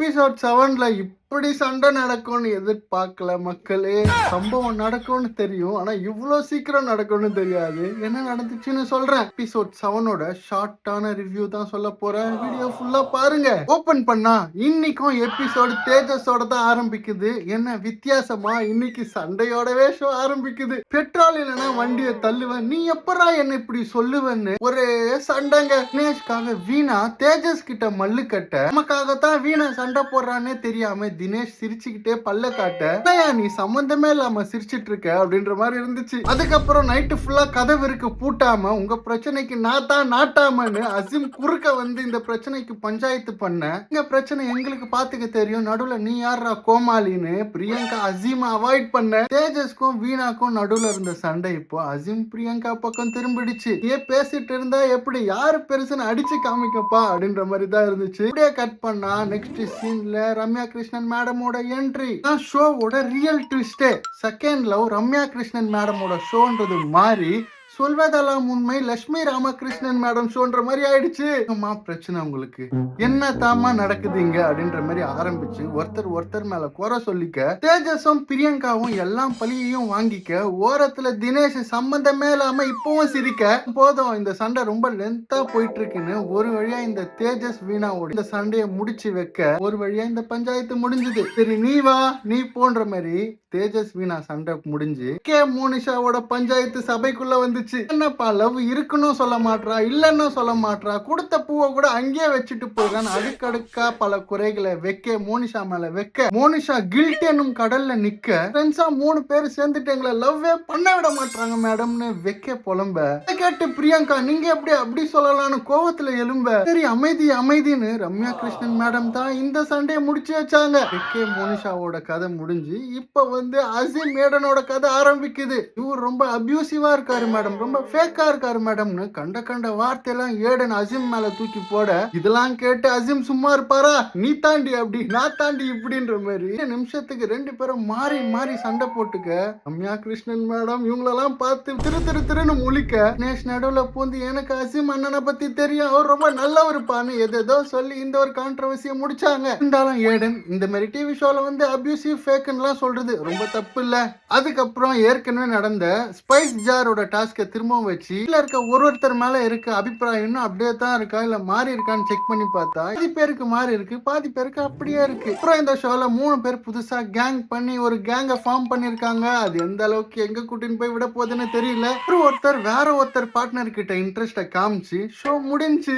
Episode 7ல இப்படி சண்டை நடக்கும்னு எதிர்பார்க்கல மக்களே. சம்பவம் நடக்கும்னு தெரியும், ஆனா இவ்வளவு சீக்கிரம் நடக்கும்னு தெரியாது. என்ன நடந்துச்சுன்னு சொல்றேன். எபிசோட் 7ஓட ஷார்ட்டான ரிவ்யூ தான் சொல்ல போறேன். வீடியோ ஃபுல்லா பாருங்க. ஓபன் பண்ணா இன்னைக்கும் எபிசோடு தேஜஸோட தான் ஆரம்பிக்குது. என்ன வித்தியாசமா இன்னைக்கு சண்டையோடவே ஷோ ஆரம்பிக்குது. பெட்ரோல் இல்லைன்னா வண்டியை தள்ளுவேன், நீ எப்படா என்ன இப்படி சொல்லுவேன்னு ஒரே சண்டைங்க. தினேஷ்காக வீணா தேஜஸ் கிட்ட மல்லு கட்ட, நமக்காகத்தான் வீணா சண்டை போடுறானே தெரியாம தினேஷ் சிரிச்சுக்கிட்டே பல்ல காட்ட, நீ சம்பந்தமே இல்லாம சிரிச்சிட்டு இருக்க அப்படின்ற மாதிரி இருந்துச்சு. அதுக்கப்புறம் நைட்டு ஃபுல்லா கதவிற்கு பூட்டாம உங்க பிரச்சனைக்கு நான் தான் நாட்டாமன்னு அசீம் குறுக்க வந்து இந்த பிரச்சனைக்கு பஞ்சாயத்து பண்ண, இந்த பிரச்சனை எங்களுக்கு பாத்துக்க தெரியும், நடுவுல நீ யாரா கோமாளின்னு பிரியங்கா அசீம் அவாய்ட் பண்ண. தேஜஸ்க்கும் வீணாக்கும் நடுவுல இருந்த சண்டை இப்போ அசீம் பிரியங்கா பக்கம் திரும்பிடுச்சு. ஏன் பேசிட்டு இருந்தா எப்படி, யாரு பெருசுன்னு அடிச்சு காமிக்கப்பா அப்படின்ற மாதிரி தான் இருந்துச்சு. இப்படியே கட் பண்ணா நெக்ஸ்ட் சீன்ல ரம்யா கிருஷ்ணன் மேடமோட என்ட்ரி. ஷோவோட ரியல் ட்விஸ்டே. செகண்ட் லவ் ரம்யா கிருஷ்ணன் மேடமோட ஷோன்றது மாறி சொல்வதெல்லாம் உண்மை லட்சுமி ராமகிருஷ்ணன் மேடம் ஷோன்ற மாதிரி ஆயிடுச்சு. பிரச்சனை உங்களுக்கு என்ன தாமா நடக்குதுங்க அப்படின்ற மாதிரி ஆரம்பிச்சு ஒருத்தர் மேல குறை சொல்லிக்க, தேஜஸும் பிரியங்காவும் எல்லாம் பழியையும் வாங்கிக்க, ஓரத்துல தினேஷ் சம்பந்தமே இல்லாம இப்பவும் சிரிக்க. போதும், இந்த சண்டை ரொம்ப லென்த்தா போயிட்டு இருக்குன்னு ஒரு வழியா இந்த தேஜஸ் வீணாவோட இந்த சண்டையை முடிச்சு வைக்க, ஒரு வழியா இந்த பஞ்சாயத்து முடிஞ்சது. சரி நீ வா நீ போன்ற மாதிரி தேஜஸ் வீணா சண்டை முடிஞ்சு மோனிஷாவோட பஞ்சாயத்து சபைக்குள்ள வந்துச்சு. என்னப்பா லவ் இருக்குன்னு சொல்ல மாட்றா, இல்லன்னு சொல்ல மாட்றா, கொடுத்த பூவை கூட அங்கேயே வச்சுட்டு போயிடான்னு அடுக்கடுக்கா பல குறைகளை வைக்க மோனிஷா மேல வைக்க, மோனிஷா கில்ட் என்னும் கடல்ல நிக்க, ஃப்ரெண்ட்ஸா 3 பேர் சேர்ந்துட்டு எங்களை லவ்வே பண்ண விட மாட்டாங்க மேடம்னு வைக்க புலம்ப. கேட்டு பிரியங்கா நீங்க எப்படி அப்படி சொல்லலாம்னு கோவத்துல எலும்ப. சரி அமைதின்னு ரம்யா கிருஷ்ணன் மேடம் தான் இந்த சண்டையை முடிச்சு வச்சாங்க. வைக்க மோனிஷாவோட கதை முடிஞ்சு இப்ப வந்து அசீம் மேடனோட கதை ஆரம்பிக்குது. இவர் ரொம்ப அபியூசிவா இருக்காரு மேடம், ரொம்ப ஃபேக்கா இருக்காரு மேடம்னு கண்ட வார்த்தையெல்லாம் ஏடன் அசீம் மேல தூக்கி போட, இதெல்லாம் கேட்டு அசீம் சும்மா இருப்பாரா, நீ தாண்டி அப்படி நான் தாண்டி இப்படின்ற மாதிரி நிமிஷத்துக்கு 2 பேரும் மாறி சண்டை போட்டுக்க. ரம்யா கிருஷ்ணன் மேடம் இவங்களெல்லாம் பார்த்து திருன்னு முழிக்க, நேஷ் நடுவுல பூந்து எனக்கு அசீம் அண்ணனை பத்தி தெரியும், அவர் ரொம்ப நல்லவர் பான்னு ஏதோ சொல்லி இந்த ஒரு கான்ட்ரவர்சியை முடிச்சாங்க. இருந்தாலும் ஏடன் இந்த மாதிரி டிவி ஷோல வந்து அபியூசிவ் ஃபேக்னுலாம் சொல்றது ரொம்ப தப்பு இல்ல. அதுக்கப்புறம் ஏற்கனவே நடந்த ஸ்பைஸ் ஜாரோட டாஸ்க திரும்பவும் வச்சு இல்ல இருக்க ஒருத்தர் மேல இருக்க அபிப்பிராயம் இன்னும் அப்படியே தான் இருக்கா இல்ல மாறி இருக்கான்னு செக் பண்ணி பார்த்தா பாதி பேருக்கு மாறி இருக்கு, பாதி பேருக்கு அப்படியே இருக்கு. அப்புறம் இந்த ஷோல 3 பேர் புதுசா கேங் பண்ணி ஒரு கேங்க ஃபார்ம் பண்ணிருக்காங்க. அது எந்த அளவுக்கு எங்க கூட்டின்னு போய் விட போகுதுன்னு தெரியல. ஒருத்தர் வேற ஒருத்தர் பார்ட்னர் கிட்ட இன்ட்ரெஸ்ட காமிச்சு ஷோ முடிஞ்சு.